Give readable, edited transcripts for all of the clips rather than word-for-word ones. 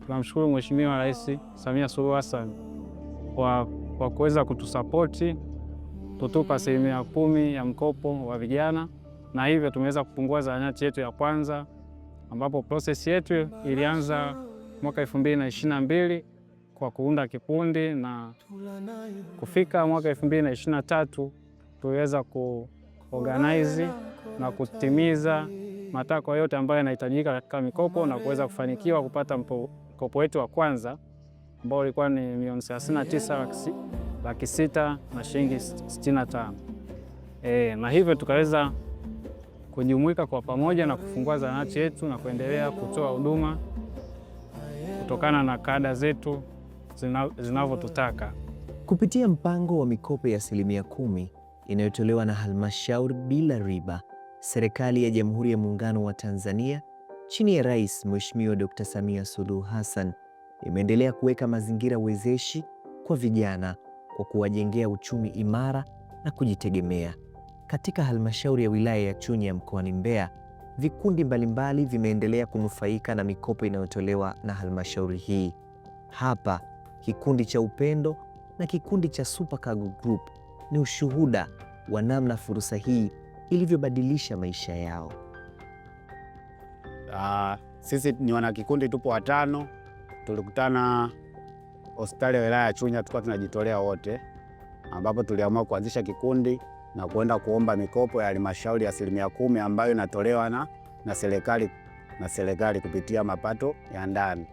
tunamshukuru Mheshimiwa Rais Samia Suluhu Hassan kwa kuweza kutusapoti, kutupa 10% ya mkopo wa vijana, na hivyo tumeweza kufungua zahanati yetu ya kwanza, ambapo process yetu ilianza mwaka 2022 kwa kuunda kikundi, na kufika mwaka 2023 tuliweza kuorganize na kutimiza matakwa yote ambayo yanahitajika katika mikopo na kuweza kufanikiwa kupata mkopo wetu wa kwanza ambao ulikuwa ni milioni 39,600,000 na shilingi 65. Na hivyo tukaweza kujumuika kwa pamoja na kufungua zahanati yetu na kuendelea kutoa huduma kutokana na kada zetu zinavyotutaka. Kupitia mpango wa mikopo ya 10% inayotolewa na halmashauri bila riba, serikali ya Jamhuri ya Muungano wa Tanzania chini ya Rais Mheshimiwa Dr. Samia Suluhu Hassan imeendelea kuweka mazingira wezeshi kwa vijana kwa kuwajengea uchumi imara na kujitegemea. Katika halmashauri ya wilaya ya Chunya mkoani Mbeya, vikundi mbalimbali vimeendelea kunufaika na mikopo inayotolewa na halmashauri hii. Hapa kikundi cha Upendo na kikundi cha Super Cargo Group ni ushuhuda wa namna fursa hii ilivyobadilisha maisha yao. Sisi ni wanakikundi, tupo 5. Tulikutana hospitali ya wilaya ya Chunya, tulikuwa tunajitolea wote, ambapo tuliamua kuanzisha kikundi na kuenda kuomba mikopo ya halmashauri ya 10% ambayo inatolewa na serikali kupitia mapato ya ndani.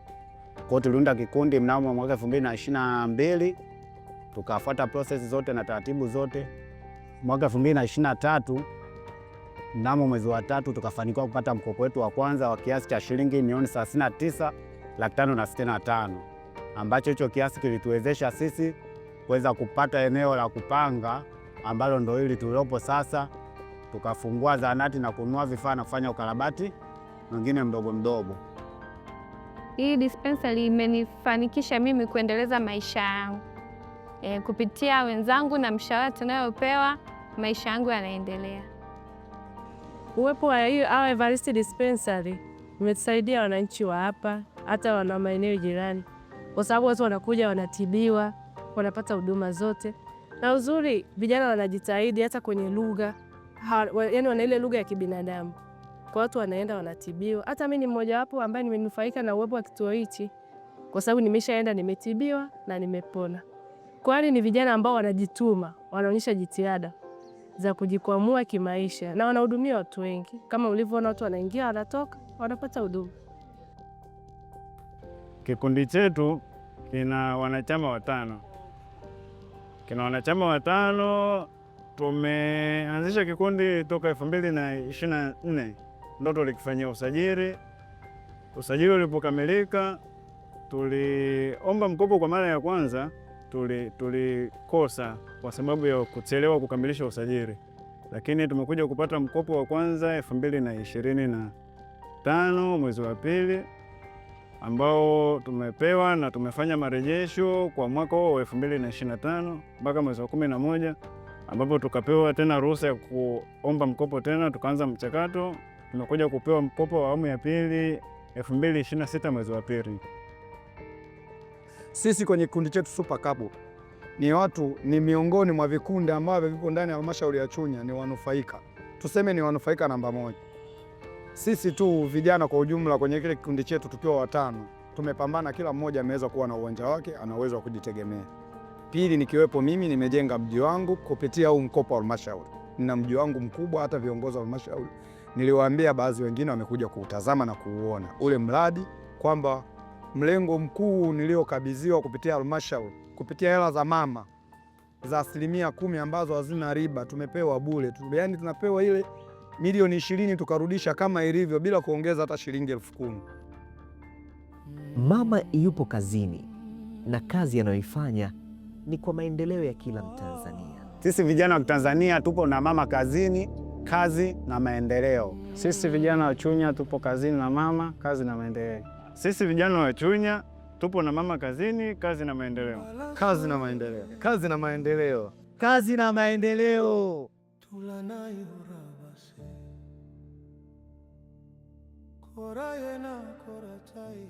Kwa hiyo tuliunda kikundi mnamo mwaka 2022, tukafuata process zote na taratibu zote. Mwaka 2023 mnamo mwezi wa 3 tukafanikiwa kupata mkopo wetu wa kwanza wa kiasi cha shilingi milioni 39,565, ambacho hicho kiasi kilituwezesha sisi kuweza kupata eneo la kupanga ambalo ndio hili tulilopo sasa. Tukafungua zahanati na kununua vifaa na kufanya ukarabati mwingine mdogo mdogo. Hii dispensary imenifanikisha mimi kuendeleza maisha yangu. Kupitia wenzangu na mshahara tunayopewa, maisha yangu yanaendelea. Uwepo wa hiyo Evaristi dispensary umetusaidia wananchi wa hapa, hata wana maeneo jirani, kwa sababu watu wanakuja wanatibiwa, wanapata huduma zote. Na uzuri vijana wanajitahidi hata kwenye lugha, yaani wana ile lugha ya kibinadamu. Kwa watu wanaenda wanatibiwa. Hata mimi ni mmoja wapo ambaye nimenufaika na uwepo wa kituo hichi, kwa sababu nimeshaenda nimetibiwa na nimepona. Kwani ni vijana ambao wanajituma, wanaonyesha jitihada za kujikwamua kimaisha na wanahudumia watu wengi. Kama ulivyoona watu wanaingia, wanatoka, wanapata huduma. Kikundi chetu kina wanachama 5. Tumeanzisha kikundi toka 2024 ndo tulikifanyia usajili. Usajili ulipokamilika, tuliomba mkopo kwa mara ya kwanza, tulikosa kwa sababu ya kuchelewa kukamilisha usajili, lakini tumekuja kupata mkopo wa kwanza 2025 mwezi wa 2 ambao tumepewa na tumefanya marejesho kwa mwaka wa 2025 mpaka mwezi wa 11, ambapo tukapewa tena ruhusa ya kuomba mkopo tena, tukaanza mchakato. Tumekuja kupewa mkopo wa awamu ya pili 2026 mwezi wa 2. Sisi kwenye kikundi chetu Super Cargo ni miongoni mwa vikundi ambavyo vipo ndani ya halmashauri ya Chunya, ni wanufaika. Tuseme ni wanufaika namba 1. Sisi tu vijana kwa ujumla kwenye kile kikundi chetu tukiwa 5, tumepambana, kila mmoja ameweza kuwa na uwanja wake, ana uwezo wa kujitegemea. Pili, nikiwepo mimi nimejenga mji wangu kupitia huu mkopo wa halmashauri. Nina mji wangu mkubwa, hata viongozi wa halmashauri niliwaambia, baadhi wengine wamekuja kuutazama na kuuona ule mradi, kwamba mlengo mkuu niliokabidhiwa kupitia halmashauri, kupitia hela za mama za 10% ambazo hazina riba, tumepewa bure. Yaani tunapewa ile milioni 20 tukarudisha kama ilivyo bila kuongeza hata shilingi 10,000. Mama yupo kazini na kazi anayoifanya ni kwa maendeleo ya kila Mtanzania. Sisi vijana wa Tanzania tupo na mama kazini, kazi na maendeleo. Sisi vijana wa Chunya tupo kazini na mama, kazi na maendeleo. Sisi vijana wa Chunya tupo na mama kazini, kazi na maendeleo. Kazi na maendeleo. Kazi na maendeleo. Kazi na maendeleo. Koraye na koratai.